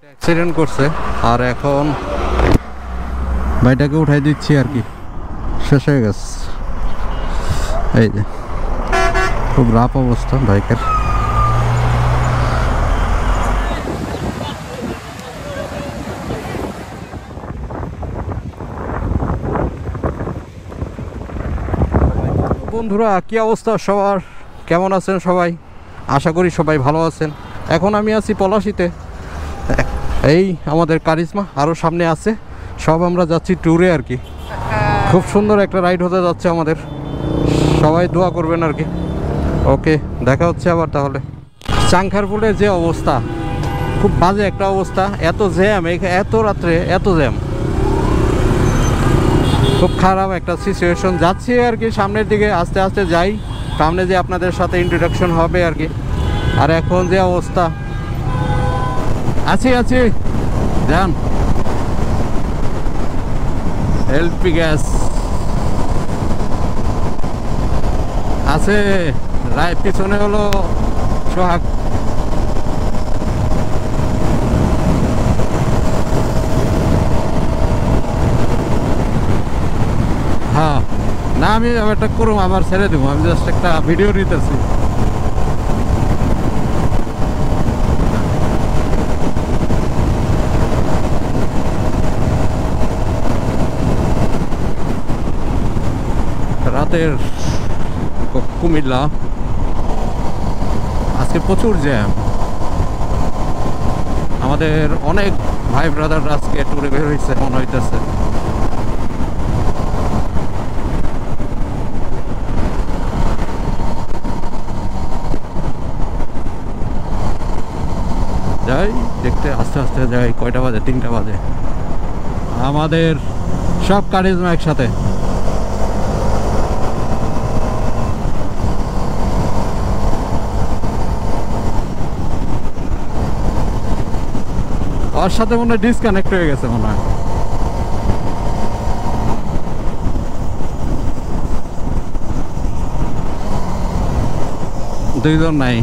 Accident করছে আর এখন বাইকটাকে উঠাই দিচ্ছি আর কি, শেষ হয়ে গেছে। এই যে খুব রাফ অবস্থা বাইকের। বন্ধুরা কি অবস্থা সবার, কেমন আছেন সবাই? আশা করি সবাই ভালো আছেন। এখন আমি আছি পলাশীতে, এই আমাদের কারিজমা আরও সামনে আছে, সব আমরা যাচ্ছি ট্যুরে আর কি। খুব সুন্দর একটা রাইড হতে যাচ্ছে আমাদের, সবাই দোয়া করবেন আর কি। ওকে, দেখা হচ্ছে আবার তাহলে। চাংখারপুলের যে অবস্থা, খুব বাজে একটা অবস্থা, এত জ্যাম, এত রাত্রে এত জ্যাম, খুব খারাপ একটা সিচুয়েশন। যাচ্ছি আর কি সামনের দিকে, আস্তে আস্তে যাই, সামনে যে আপনাদের সাথে ইন্ট্রোডাকশন হবে আর কি। আর এখন যে অবস্থা, আছি যান। এলপি গ্যাস আছে, পিছনে হলো সোহাগ। হ্যাঁ, না আমি একটা করুম, আবার ছেড়ে দেবো, আমি জাস্ট একটা ভিডিও নিতেছি। রাতের কুমিল্লা, আজকে প্রচুর জ্যাম। আমাদের অনেক ভাই ব্রাদার আজকে ট্যুরে বের হয়েছে মনে হইতেছে। যাই দেখতে, আস্তে আস্তে যাই। কয়টা বাজে? 3টা বাজে। আমাদের সব কারিজমা একসাথে। ওর সাথে মনে হয় ডিসকানেক্ট হয়ে গেছে মনে হয়। দুইজন নাই।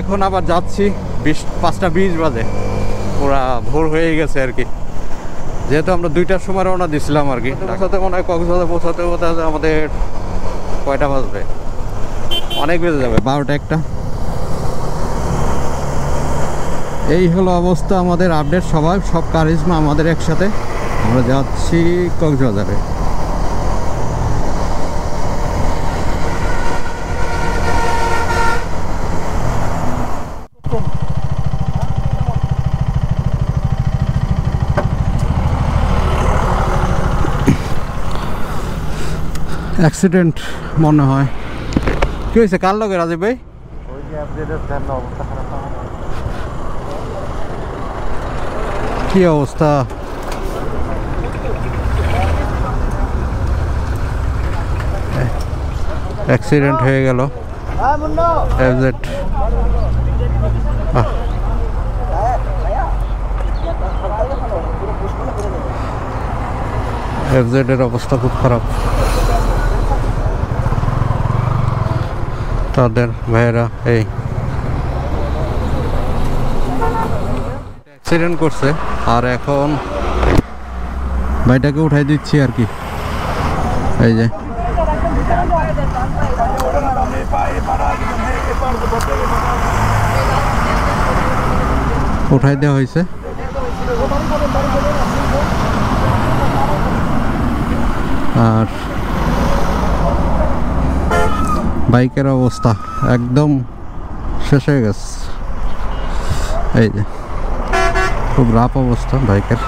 এখন আবার যাচ্ছি, 5টা 20 বাজে, পুরা ভোর হয়ে গেছে আর কি। যেহেতু আমরা 2টার সময় রওনা দিছিলাম আর কি, পৌঁছাতে মনে হয় কক্সবাজার পৌঁছাতে আমাদের কয়টা বাজবে, অনেক বেজে যাবে, 12টা 1টা। এই হলো অবস্থা আমাদের আপডেট। সব কারিজমা আমাদের একসাথে, আমরা যাচ্ছি কক্সবাজারে। অ্যাক্সিডেন্ট মনে হয়। কি হয়েছে? কার লগে রাজীব ভাই? কি অবস্থা? অ্যাক্সিডেন্ট হয়ে গেল। এফজেড এর অবস্থা খুব খারাপ। তাদের ভাইয়েরা এই অ্যাক্সিডেন্ট করছে আর এখন বাইকটাকে উঠাই দিচ্ছি আর কি। এই যে উঠাই দেওয়া হয়েছে। আর বাইকের অবস্থা একদম শেষ হয়ে গেছে। এই যে খুব রাফ অবস্থা বাইকের।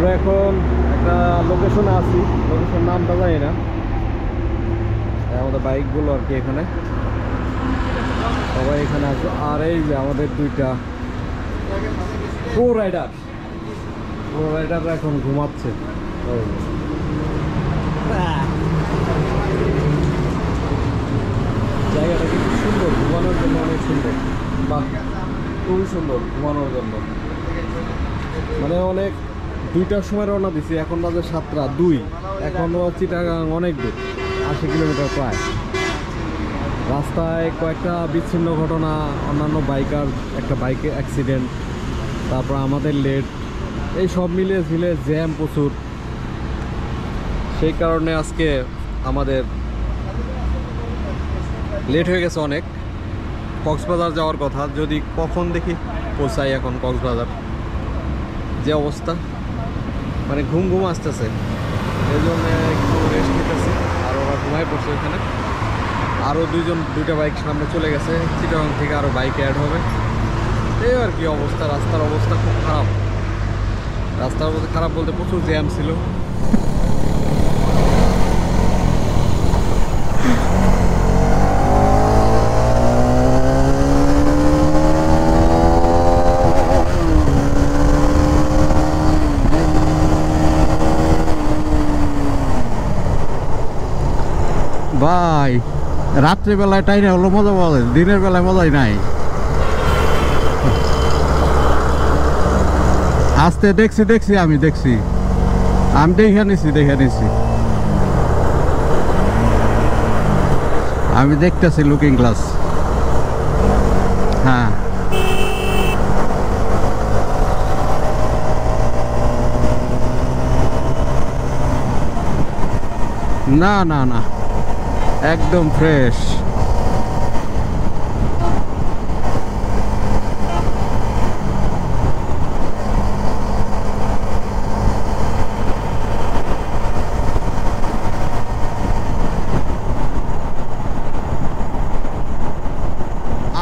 আমরা এখন একটা লোকেশনে আছি, লোকেশন নামটা জানি না। আমাদের বাইকগুলো আর কি এখানে সবাই এখানে আছে। আর এই যে আমাদের দুইটা প্রো রাইডাররা এখন ঘুমাচ্ছে। জায়গাটা কিন্তু সুন্দর, ঘুমানোর জন্য অনেক সুন্দর। বাহ, খুবই সুন্দর ঘুমানোর জন্য। মানে অনেক 2টার সময় রওনা দিছি, এখন বাজে 7:02। এখনও চিটাগাং অনেক দূর, 80 কিলোমিটার প্রায়। রাস্তায় কয়েকটা বিচ্ছিন্ন ঘটনা, অন্যান্য বাইকার, একটা বাইকে অ্যাক্সিডেন্ট, তারপর আমাদের লেট, এই সব মিলিয়ে ঝিলে জ্যাম প্রচুর। সেই কারণে আজকে আমাদের লেট হয়ে গেছে অনেক। কক্সবাজার যাওয়ার কথা, যদি কখন দেখি পৌঁছাই। এখন কক্সবাজার যে অবস্থা, মানে ঘুম আসতেছে, এই জন্য একটু রেস্ট নিতেছি। আর ওরা ঘুমায় পড়ছে ওখানে। আরও দুইটা বাইক সামনে চলে গেছে, চিটাগাং থেকে আরও বাইক অ্যাড হবে। এই আর কি অবস্থা। রাস্তার অবস্থা খুব খারাপ। রাস্তার অবস্থা খারাপ বলতে প্রচুর জ্যাম ছিল। ভাই রাত্রিবেলায় টাইনে হলো মজা পাওয়া যায়, দিনের বেলায় মজাই নাই। আজকে দেখছি আমি দেখে নিছি আমি দেখতেছি লুকিং গ্লাস। হ্যাঁ, না একদম ফ্রেশ।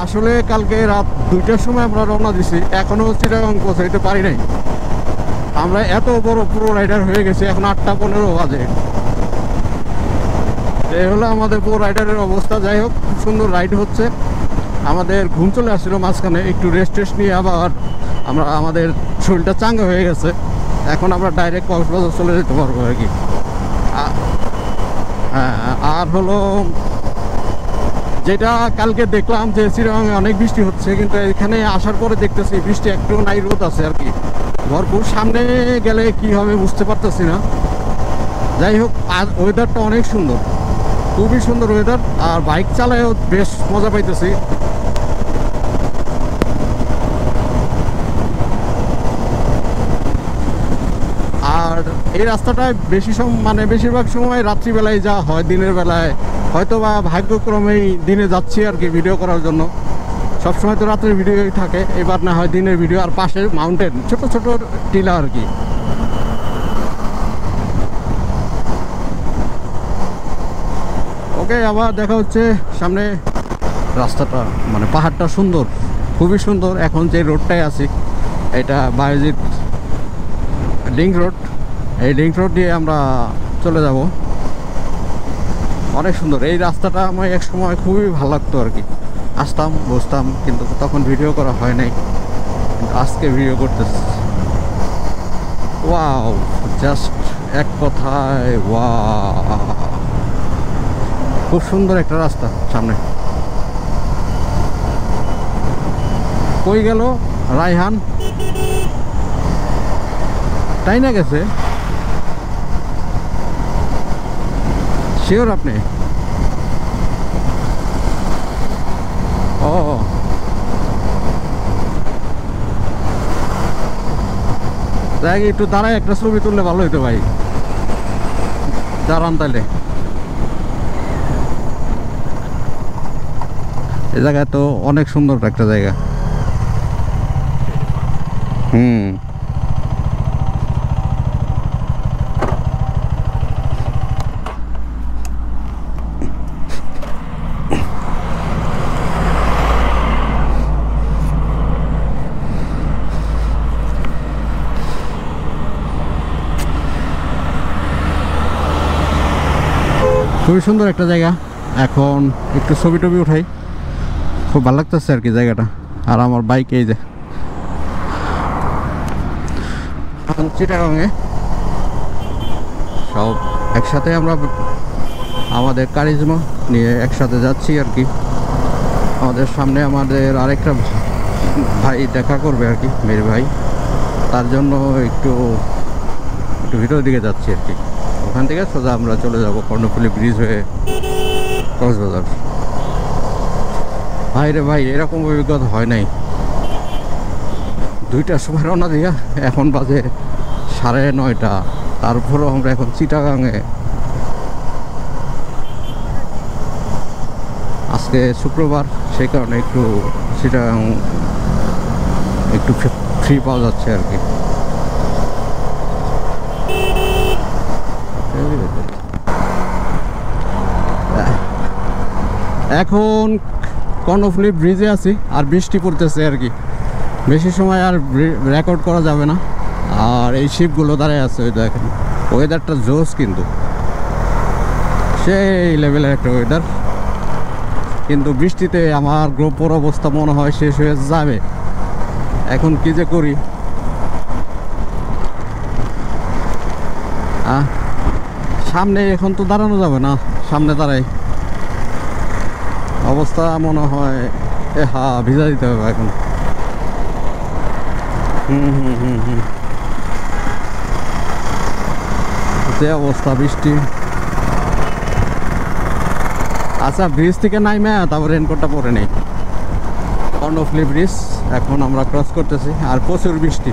আসলে কালকে রাত 2টার সময় আমরা রওনা দিছি, এখনো চিটাগাং পৌঁছাইতে পারি নাই। আমরা এত বড় প্রো রাইডার হয়ে গেছি, এখন 8:15 বাজে। এই হলো আমাদের প্রো রাইডারের অবস্থা। যাই হোক, খুব সুন্দর রাইড হচ্ছে। আমাদের ঘুম চলে আসছিল মাঝখানে, একটু রেস্ট নিয়ে আবার আমাদের শরীরটা চাঙ্গা হয়ে গেছে। এখন আমরা ডাইরেক্ট কক্সবাজার চলে যেতে পারবো আর কি। হ্যাঁ, আর হলো যেটা কালকে দেখলাম যে চিটাগাংয়ে অনেক বৃষ্টি হচ্ছে, কিন্তু এখানে আসার পরে দেখতেছি বৃষ্টি একটু নাই, রোদ আছে আর কি ভরপুর। সামনে গেলে কি হবে বুঝতে পারতেছি না। যাই হোক, আর ওয়েদারটা অনেক সুন্দর, খুবই সুন্দর ওয়েদার। আর বাইক চালায়ও বেশ মজা পাইতেছি। আর এই রাস্তাটায় বেশিরভাগ সময় রাত্রিবেলায় যা হয়, দিনের বেলায় হয়তো বা ভাগ্যক্রমেই দিনে যাচ্ছি আর কি ভিডিও করার জন্য। সবসময় তো রাত্রের ভিডিওই থাকে, এবার না হয় দিনের ভিডিও। আর পাশে মাউন্টেন, ছোট ছোট টিলা আর কি। ওকে, আবার দেখা হচ্ছে সামনে। রাস্তাটা পাহাড়টা সুন্দর, খুবই সুন্দর। এখন যে রোডটায় আছি, এটা বায়োজিৎ লিংক রোড। এই লিংক রোড দিয়ে আমরা চলে যাব। অনেক সুন্দর এই রাস্তাটা। আমার এক সময় খুবই ভালো লাগতো আর কি, আসতাম বসতাম, কিন্তু তখন ভিডিও করা হয় নাই। কিন্তু আজকে ভিডিও করতেছি। ওয়াও, জাস্ট এক কথায় ওয়াও, খুব সুন্দর একটা রাস্তা সামনে। কই গেল রায়হান? তাই না গেছে? শিওর আপনি? ও, দেখ একটু দাঁড়ায় একটা ছবি তুললে ভালো হইতো ভাই। দাঁড়ান তাইলে। এই জায়গায় তো অনেক সুন্দর একটা জায়গা। খুবই সুন্দর একটা জায়গা। এখন একটু ছবি টবি উঠাই, খুব ভালো লাগতেছে আর কি জায়গাটা। আর আমার বাইক এই যে চিটাগাঙে সব একসাথে আমরা আমাদের কারিজমা নিয়ে একসাথে যাচ্ছি আর কি। আমাদের সামনে আমাদের আরেকটা ভাই দেখা করবে আর কি, মেয়ের ভাই, তার জন্য একটু ভিতরের দিকে যাচ্ছি আর কি। ওখান থেকে সোজা আমরা চলে যাব কর্ণফুলী ব্রিজ হয়ে কক্সবাজার। ভাই রে ভাই, এরকম অভিজ্ঞতা হয় নাই। 2টার সময় রওনা দিয়া এখন বাজে 9:30, তারপরেও আমরা এখন চিটাগাঙে। আজকে শুক্রবার, সেই কারণে একটু চিটাগাং একটু ফ্রি পাওয়া যাচ্ছে আর কি। এখন কর্ণফুলী ব্রিজে আছি, আর বৃষ্টি পড়তেছে আর কি। বেশি সময় আর রেকর্ড করা যাবে না। আর এই শিপগুলো দাঁড়ায় আছে, ওই দেখেন ওয়েদারটা জোস, কিন্তু সেই লেভেলের একটা ওয়েদার। কিন্তু বৃষ্টিতে আমার গ্রুপের অবস্থা মনে হয় শেষ হয়ে যাবে। এখন কি যে করি। সামনে এখন তো দাঁড়ানো যাবে না, সামনে দাঁড়াই অবস্থা মনে হয় ভিজা দিতে হবে এখন। যে অবস্থা বৃষ্টি। আচ্ছা, ব্রিজ থেকে নাইমে তারপর রেনকোটটা পরে নেই। কর্ণফুলী ব্রিজ এখন আমরা ক্রস করতেছি, আর প্রচুর বৃষ্টি।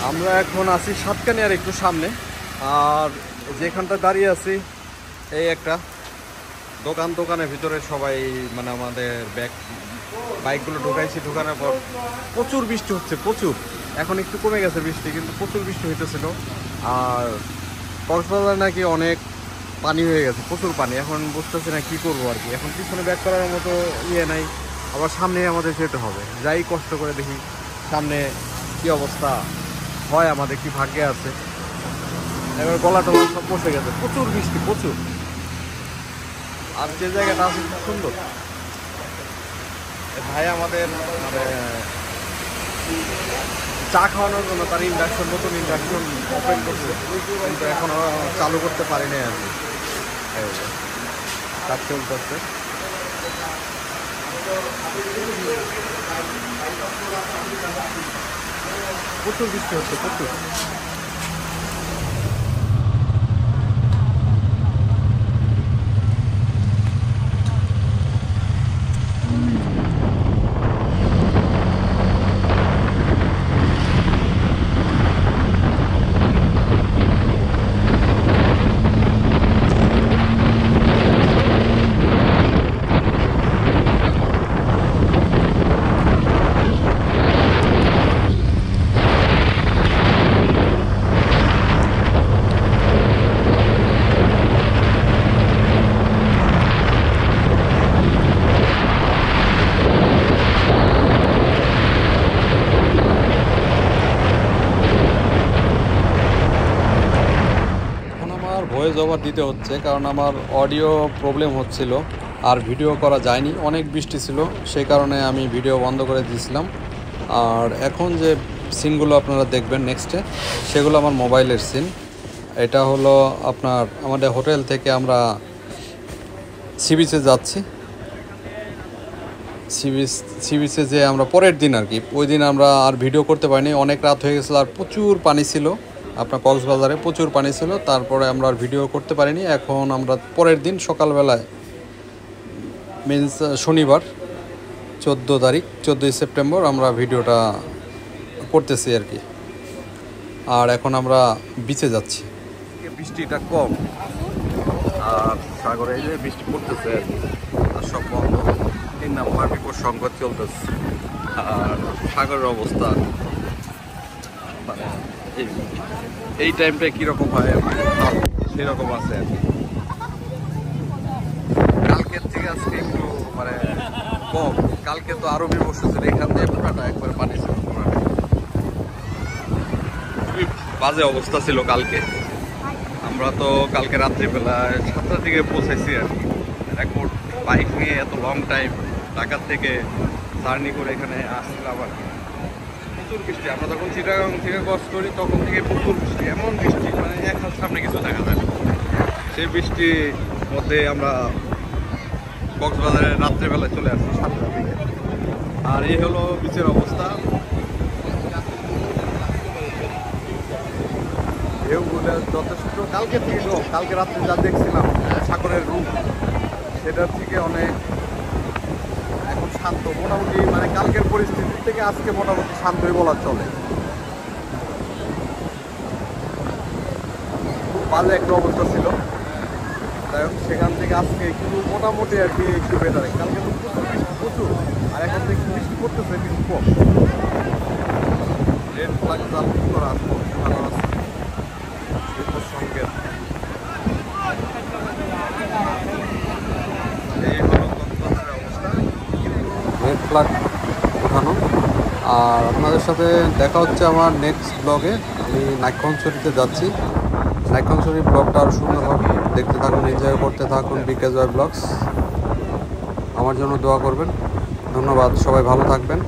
আমরা এখন আছি সাতকানিয়ার একটু সামনে। আর যেখানটা দাঁড়িয়ে আছি, এই একটা দোকানের ভিতরে সবাই মানে আমাদের বাইকগুলো ঢুকাইছি। ঢুকানোর পর প্রচুর বৃষ্টি হচ্ছে, প্রচুর। এখন একটু কমে গেছে বৃষ্টি, কিন্তু প্রচুর বৃষ্টি হইতেছিল। আর কক্সবাজার নাকি অনেক পানি হয়ে গেছে, প্রচুর পানি। এখন বুঝতেছি না কি করবো আর কি। এখন পিছনে ব্যাক করার মতো নাই, আবার সামনে আমাদের যেতে হবে। যাই কষ্ট করে দেখি সামনে কি অবস্থা হয়, আমাদের কি ভাগ্যে আছে। এবার গলা টলা সব বসে গেছে, প্রচুর বৃষ্টি, প্রচুর। আর যে জায়গাটা আছে খুব সুন্দর। ভাই আমাদের মানে চা খাওয়ানোর জন্য তার নতুন ইন্ডাকশন ওপেন করছে, কিন্তু এখনো চালু করতে পারিনি আর কি। কাজ চলতেছে। প্রচুর বৃষ্টি হচ্ছে, প্রচুর। ভয়েস ওভার দিতে হচ্ছে, কারণ আমার অডিও প্রবলেম হচ্ছিল আর ভিডিও করা যায়নি, অনেক বৃষ্টি ছিল। সেই কারণে আমি ভিডিও বন্ধ করে দিয়েছিলাম। আর এখন যে সিনগুলো আপনারা দেখবেন নেক্সটে, সেগুলো আমার মোবাইলের সিন। এটা হলো আপনার আমাদের হোটেল থেকে আমরা সি বিচে যাচ্ছি। সি বিচে যে আমরা পরের দিন আর কি, ওই দিন আমরা আর ভিডিও করতে পারিনি, অনেক রাত হয়ে গেছিলো। আর প্রচুর পানি ছিল, আপনার কক্সবাজারে প্রচুর পানি ছিল। তারপরে আমরা আর ভিডিও করতে পারিনি। এখন আমরা পরের দিন সকালবেলায়, মিনস শনিবার 14 সেপ্টেম্বর আমরা ভিডিওটা করতেছি আর কি। আর এখন আমরা বিচে যাচ্ছি। বৃষ্টিটা কম, আর সাগরে এই যে বৃষ্টি পড়তেছে আর কি। আর সব বন্ধ, 3 নাম্বার বিপদ সংকট চলতেছে। আর সাগরের অবস্থা মানে এই টাইমটা কীরকম হয় সেরকম আছে আর কি। কালকের থেকে আজকে একটু মানে কম। কালকে তো আরো বসেছিল, এখান দিয়ে পুরাটা একবার পানি ছিল, পুরাটা খুবই বাজে অবস্থা ছিল কালকে। আমরা তো কালকে রাত্রিবেলায় 7টার দিকে পৌঁছাইছি আর কি, রেকর্ড বাইক নিয়ে এত লং টাইম ঢাকার থেকে জার্নি করে এখানে আসছিলাম আর কি। প্রচুর বৃষ্টি, আমরা যখন চিটাগাং থেকে ক্রস করি তখন থেকে প্রচুর বৃষ্টি, এমন বৃষ্টি মানে এক হাত সামনে কিছু দেখা যায় না। সেই বৃষ্টির মধ্যে আমরা কক্সবাজারে রাত্রেবেলায় চলে আসছি 7টার দিকে। আর এই হলো বিচের অবস্থা, ঢেউগুলো যথেষ্ট কালকে থেকে কম। কালকে রাত্রে যা দেখছিলাম সাগরের রূপ, সেটার থেকে অনেক এখন শান্ত মোটামুটি, মানে কালকের পরিস্থিতি থেকে আজকে মোটামুটি শান্তই বলা চলে। খুব বাজে একটা অবস্থা ছিল, যাই হোক সেখান থেকে আজকে একটু মোটামুটি আর কি একটু বেটার। কালকে তো প্রচুর বৃষ্টি, প্রচুর, আর এখন তো একটু বৃষ্টি করতেছে কিন্তু কম। রেড ফ্ল্যাগ জাম্পিং করা আসবো ভালো আছে বিপদ সংকেত। এই হলো কক্সবাজারের অবস্থা, রেড ফ্ল্যাগ ওঠানো। আর আপনাদের সাথে দেখা হচ্ছে আমার নেক্সট ব্লগে। আমি নাইক্ষণছড়িতে যাচ্ছি। নাইক্ষণছড়ির ব্লগটা আরও সুন্দর হবে, দেখতে থাকুন, এনজয় করতে থাকুন। বিকেজয় ব্লগস, আমার জন্য দোয়া করবেন। ধন্যবাদ, সবাই ভালো থাকবেন।